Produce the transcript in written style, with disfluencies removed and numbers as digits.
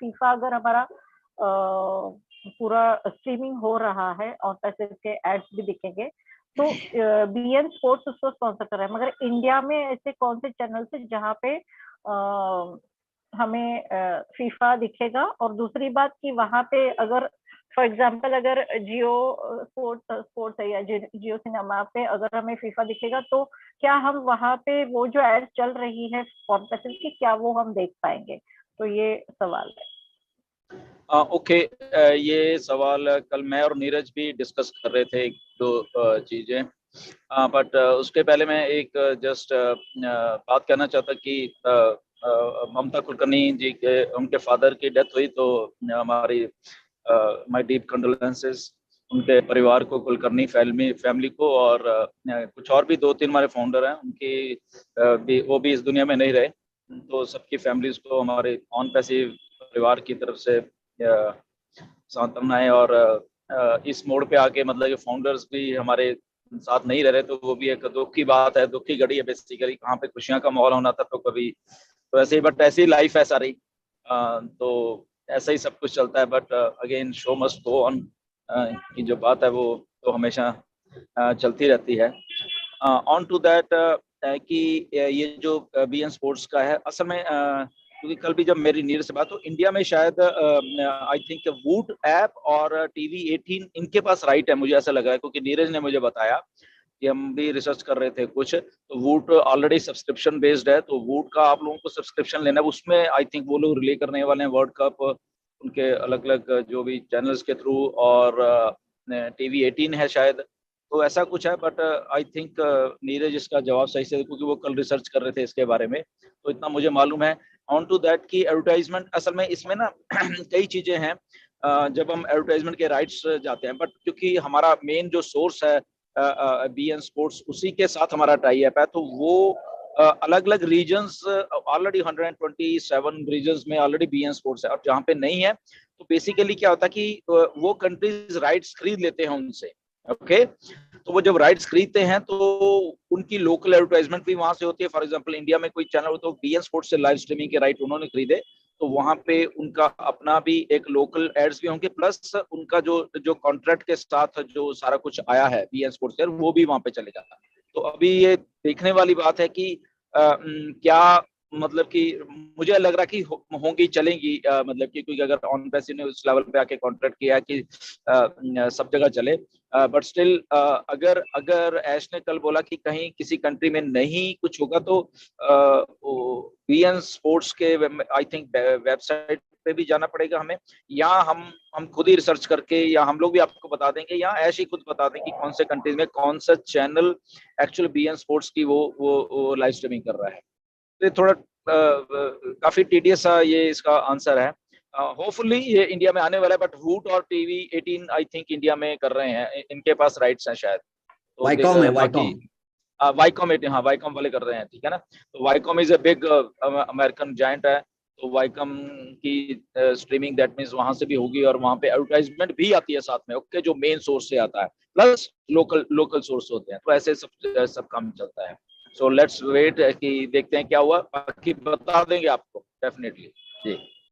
FIFA अगर हमारा पूरा स्ट्रीमिंग हो रहा है और पैसे के एड्स भी दिखेंगे तो बीएन स्पोर्ट्स उसको स्पॉन्सर कर रहा है। मगर इंडिया में ऐसे कौन से चैनल है जहाँ पे हमें फीफा दिखेगा? और दूसरी बात कि वहां पे अगर फॉर एग्जाम्पल अगर जियो स्पोर्ट्स है या जियो सिनेमा पे अगर हमें फीफा दिखेगा तो क्या हम वहां पे वो जो एड चल रही है फॉर पैसेज की, क्या वो हम देख पाएंगे? तो ये सवाल है। ओके, ये सवाल कल मैं और नीरज भी डिस्कस कर रहे थे, एक दो चीजें, बट उसके पहले मैं एक जस्ट बात कहना चाहता कि ममता कुलकर्णी जी के उनके फादर की डेथ हुई, तो हमारी माय डीप कंडोलेंसेस उनके परिवार को, कुलकर्णी फैमिली को, और कुछ और भी 2-3 हमारे फाउंडर हैं, उनकी वो भी इस दुनिया में नहीं रहे, तो सबकी फैमिलीज को हमारे ऑन पैसिव परिवार की तरफ से सांत्वनाएं। और इस मोड़ पे आके मतलब कि फाउंडर्स भी हमारे साथ नहीं रह रहे, तो वो भी एक दुख की बात है, दुख की घड़ी है बेसिकली। कहाँ पे खुशियां का माहौल होना था तो कभी तो ऐसे ही, बट ऐसी ही लाइफ है सारी, तो ऐसा ही सब कुछ चलता है। But again show must go on की जो बात है वो तो हमेशा चलती रहती है। ऑन टू दैट कि ये जो बीएन स्पोर्ट्स का है, असल में क्योंकि कल भी जब मेरी नीरज से बात हो, इंडिया में शायद आई थिंक वूट ऐप और TV18 इनके पास राइट है, मुझे ऐसा लग रहा है, क्योंकि नीरज ने मुझे बताया कि हम भी रिसर्च कर रहे थे कुछ, तो वूट ऑलरेडी सब्सक्रिप्शन बेस्ड है, तो वूट का आप लोगों को सब्सक्रिप्शन लेना है, उसमें आई थिंक वो लोग रिले करने वाले हैं वर्ल्ड कप उनके अलग अलग जो भी चैनल्स के थ्रू, और TV18 है शायद, तो ऐसा कुछ है। बट आई थिंक नीरज इसका जवाब सही से, क्योंकि वो कल रिसर्च कर रहे थे इसके बारे में, तो इतना मुझे मालूम है। ऑन टू दैट की एडवर्टाइजमेंट, असल में इसमें ना कई चीजें हैं, जब हम एडवर्टाइजमेंट के राइट्स जाते हैं, बट क्योंकि हमारा मेन जो सोर्स है बीएन स्पोर्ट्स, उसी के साथ हमारा टाई अप है, तो वो अलग अलग रीजन्स, ऑलरेडी 127 रीजन्स में ऑलरेडी बीएन स्पोर्ट्स है, और जहाँ पे नहीं है तो बेसिकली क्या होता है कि वो कंट्रीज राइट्स खरीद लेते हैं उनसे। ओके, तो वो जब राइट्स खरीदते हैं तो उनकी लोकल एडवर्टाइजमेंट भी वहां से होती है। फॉर एग्जांपल इंडिया में कोई चैनल हो तो बीएन स्पोर्ट्स से लाइव स्ट्रीमिंग के राइट उन्होंने खरीदे, तो वहां पे उनका अपना भी एक लोकल एड्स भी होंगे, प्लस उनका जो जो कॉन्ट्रैक्ट के साथ जो सारा कुछ आया है बीएन स्पोर्ट्स से, वो भी वहां पे चलेगा। तो अभी ये देखने वाली बात है कि क्या मतलब कि मुझे लग रहा कि होंगी चलेंगी, मतलब कि क्योंकि अगर ऑन पैसिव ने उस लेवल पे आके कॉन्ट्रैक्ट किया कि सब जगह चले, बट स्टिल अगर अगर ऐश ने कल बोला कि कहीं किसी कंट्री में नहीं कुछ होगा, तो बीएन स्पोर्ट्स के आई थिंक वेबसाइट पे भी जाना पड़ेगा हमें, या हम खुद ही रिसर्च करके, या हम लोग भी आपको बता देंगे, या ऐश ही खुद बता देंगे कि कौन से कंट्रीज में कौन सा चैनल एक्चुअली बीएन स्पोर्ट्स की वो लाइव स्ट्रीमिंग कर रहा है। तो थोड़ा काफी टीडियस सा ये इसका आंसर है। होपफुली ये इंडिया में आने वाला है, बट वूट और TV18 आई थिंक इंडिया में कर रहे हैं, इनके पास राइट्स हैं शायद। तो वाईकॉम है, वाईकॉम वाईकॉम हाँ वाईकॉम वाले कर रहे हैं, ठीक है ना। तो Viacom is a big American giant है, तो वाईकॉम की स्ट्रीमिंग दैट मींस वहां से भी होगी, और वहां पे एडवर्टाइजमेंट भी आती है साथ में, ओके, जो मेन सोर्स से आता है, प्लस लोकल सोर्स होते हैं, तो ऐसे सब काम चलता है। सो लेट्स वेट कि देखते हैं क्या हुआ, बाकी बता देंगे आपको डेफिनेटली जी।